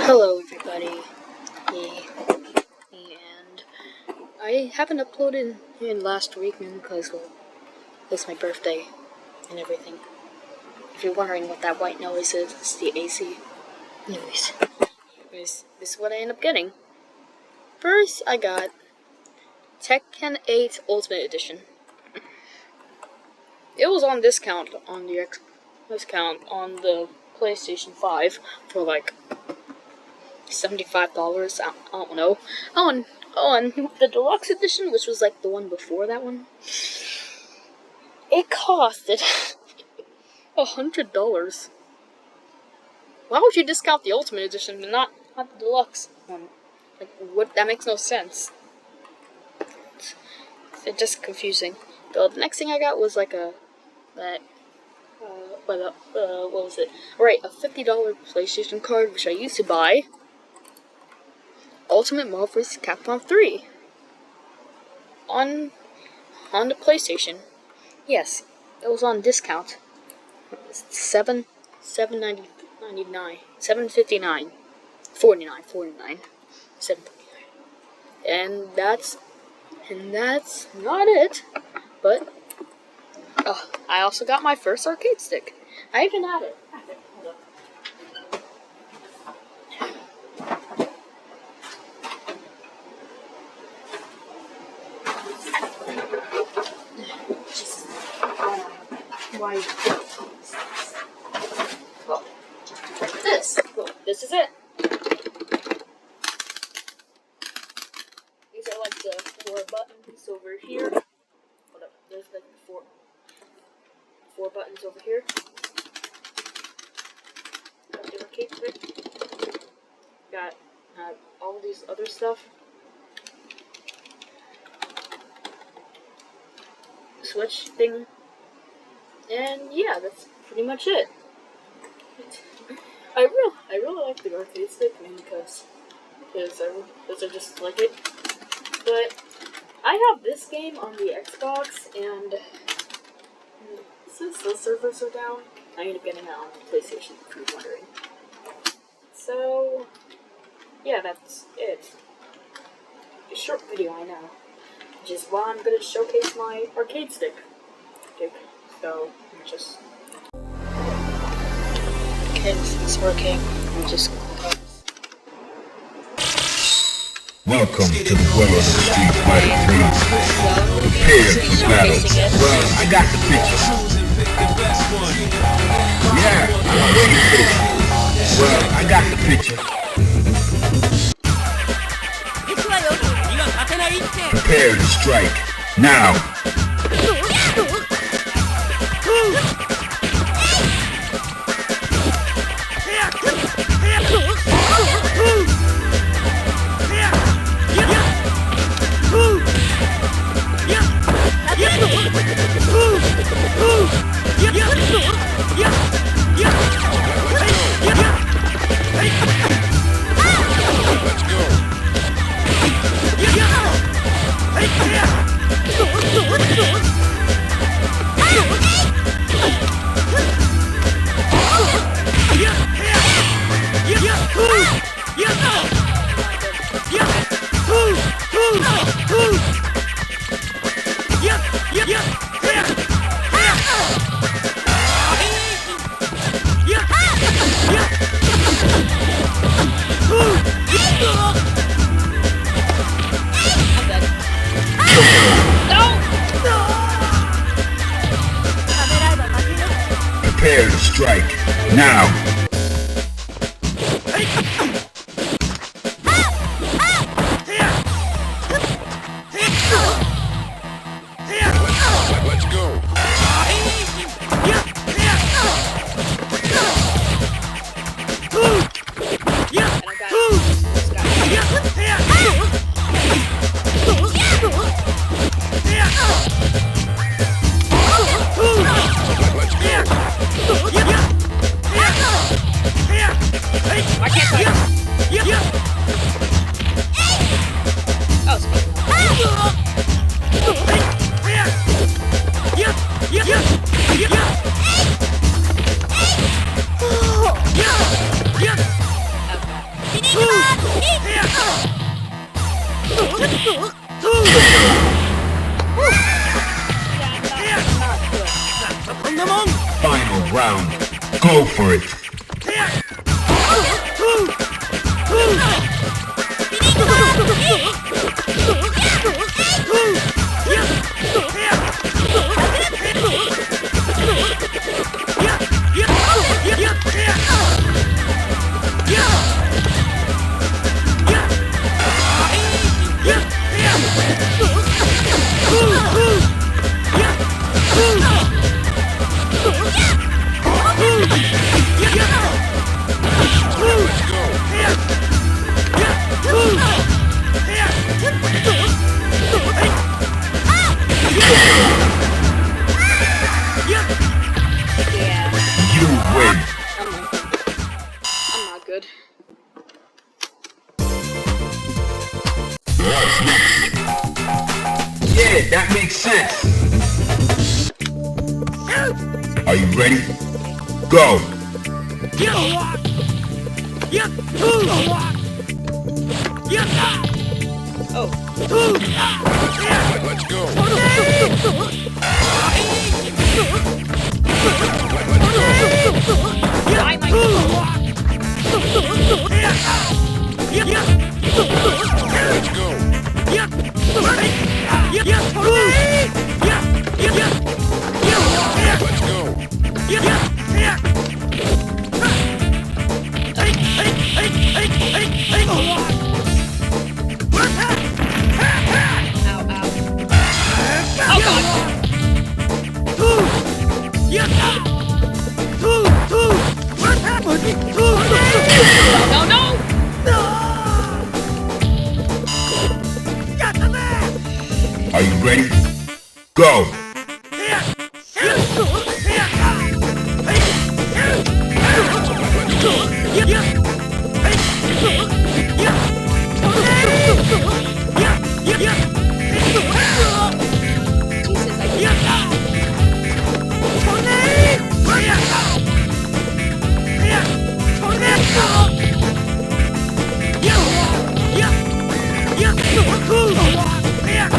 Hello everybody, and I haven't uploaded in last week because, well, it's my birthday and everything. If you're wondering what that white noise is, it's the AC. Anyways, this is what I end up getting. First, I got Tekken 8 Ultimate Edition. It was on discount on the PlayStation 5 for like $75. I don't know. And the deluxe edition, which was like the one before that one, it costed $100. Why would you discount the ultimate edition but not the deluxe one? Like, what? That makes no sense. It's just confusing. The next thing I got was like what was it? Right, a $50 PlayStation card, which I used to buy. Ultimate Marvel vs. Capcom 3 on the PlayStation. Yes, it was on discount. $7.59, $7.59, $7.59. And that's not it. But I also got my first arcade stick. I even had it. Hold up. Why? Well, this. Well, this is it. These are like the 4 buttons over here. Hold up. There's like four buttons over here. Got the arcade stick. Got all these other stuff. Switch thing. And yeah, that's pretty much it. I really like the arcade stick, mainly because I just like it. But I have this game on the Xbox, and since those servers are down, I ended up getting it on the PlayStation, if you're wondering. So yeah, that's it. A short video, I know. Which is why I'm gonna showcase my arcade stick. So, just... Okay, this is working. I'm just gonna pause. Welcome to the world of Street Fighter 3. Prepare for battle. Well, I got the picture. Yeah, I'm ready for it. Well, I got the picture. Prepare to strike. Now! Prepare to strike. Now! Let's go! Let's go! Final round. Go for it. You win. I'm not good. Yeah, that makes sense. Are you ready? Go. Let's go. Why am I Let's go. Let's go. Ow, ow. Oh god! No, no! Are you ready? Go. Jesus,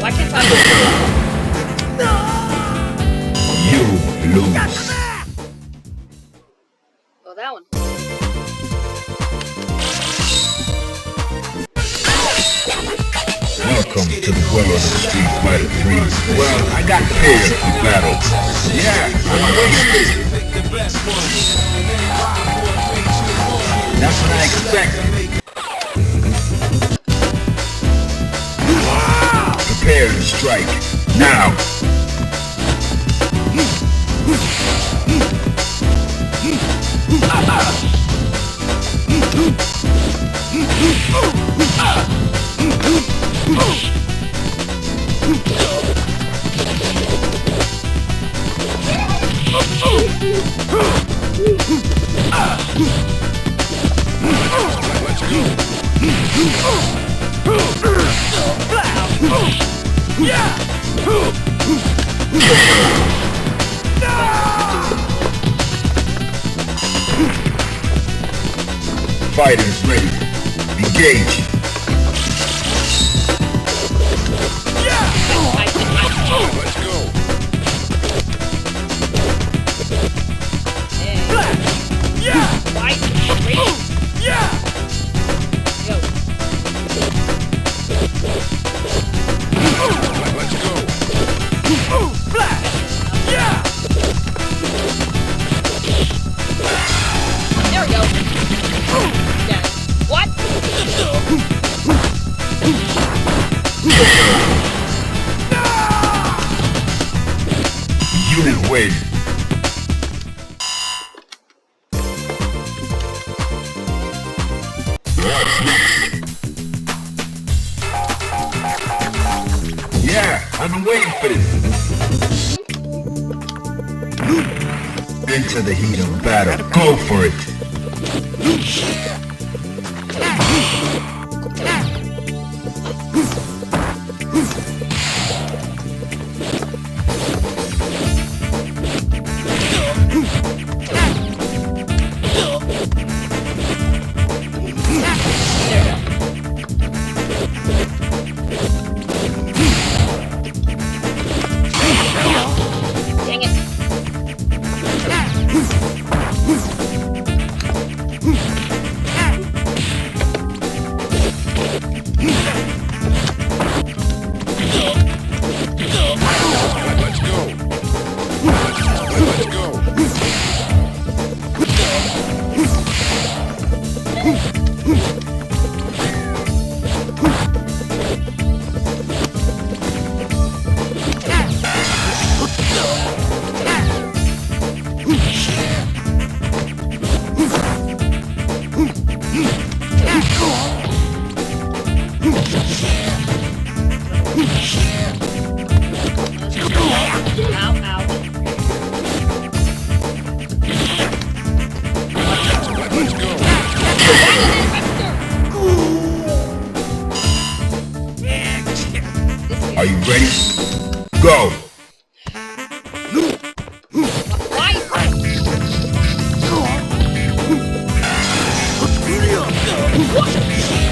why can't I? You lose. Oh, that one. Welcome to the world of Street Fighter 3. Well, I got prepared for battle. Yeah, I'm wasted. That's what I expected. Prepare to strike. Now. Fighters ready. Engage. Let's go. Why? Go. Let's go. There we go. Yeah. What? You win. Yeah, I've been waiting for this. Into the heat of battle. Go for it. Ow, ow. Let's go. Are you ready? Go! Why?